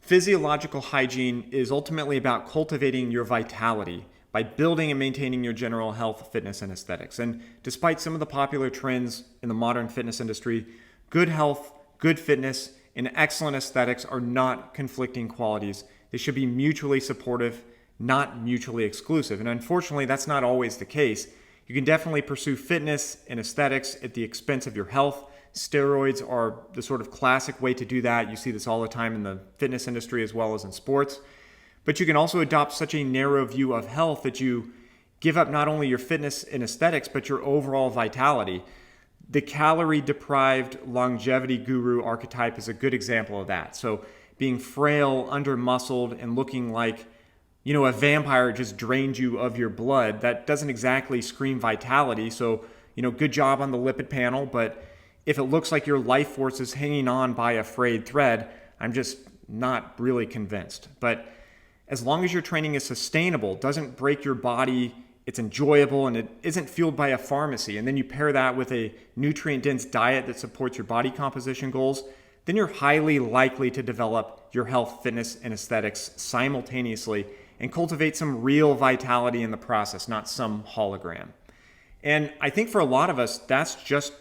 Physiological hygiene is ultimately about cultivating your vitality by building and maintaining your general health, fitness, and aesthetics. And despite some of the popular trends in the modern fitness industry, good health, good fitness, and excellent aesthetics are not conflicting qualities. They should be mutually supportive, not mutually exclusive. And unfortunately, that's not always the case. You can definitely pursue fitness and aesthetics at the expense of your health. Steroids are the sort of classic way to do that. You see this all the time in the fitness industry as well as in sports. But you can also adopt such a narrow view of health that you give up not only your fitness and aesthetics, but your overall vitality. The calorie-deprived longevity guru archetype is a good example of that. So being frail, under-muscled, and looking like, a vampire just drained you of your blood, that doesn't exactly scream vitality. So, good job on the lipid panel, but if it looks like your life force is hanging on by a frayed thread, I'm just not really convinced. But as long as your training is sustainable, doesn't break your body, it's enjoyable, and it isn't fueled by a pharmacy, and then you pair that with a nutrient-dense diet that supports your body composition goals, then you're highly likely to develop your health, fitness, and aesthetics simultaneously and cultivate some real vitality in the process, not some hologram. And I think for a lot of us, that's just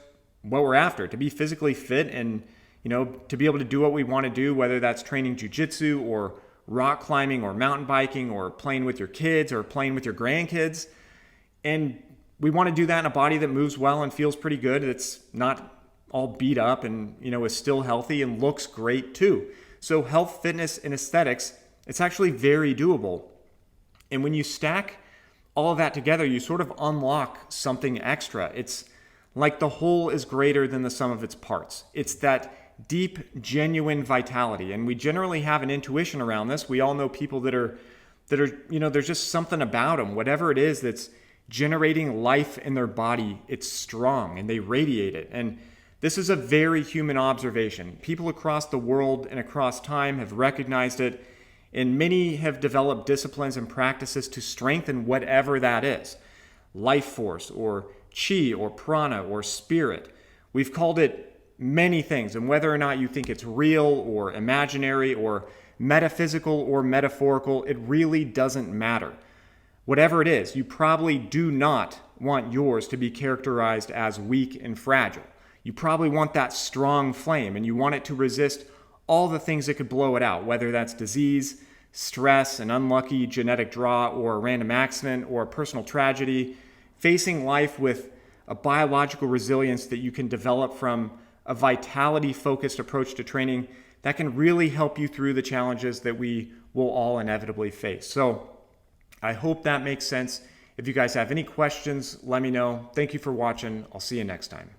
what we're after, to be physically fit and, to be able to do what we want to do, whether that's training jiu-jitsu or rock climbing or mountain biking or playing with your kids or playing with your grandkids. And we want to do that in a body that moves well and feels pretty good. It's not all beat up and, is still healthy and looks great too. So health, fitness, and aesthetics, it's actually very doable. And when you stack all of that together, you sort of unlock something extra. It's like the whole is greater than the sum of its parts. It's that deep, genuine vitality. And we generally have an intuition around this. We all know people that are, there's just something about them, whatever it is that's generating life in their body, it's strong and they radiate it. And this is a very human observation. People across the world and across time have recognized it, and many have developed disciplines and practices to strengthen whatever that is. Life force or chi or prana or spirit. We've called it many things, and whether or not you think it's real or imaginary or metaphysical or metaphorical, it really doesn't matter. Whatever it is, you probably do not want yours to be characterized as weak and fragile. You probably want that strong flame, and you want it to resist all the things that could blow it out, whether that's disease, stress, an unlucky genetic draw, or a random accident, or a personal tragedy. Facing life with a biological resilience that you can develop from a vitality-focused approach to training that can really help you through the challenges that we will all inevitably face. So I hope that makes sense. If you guys have any questions, let me know. Thank you for watching. I'll see you next time.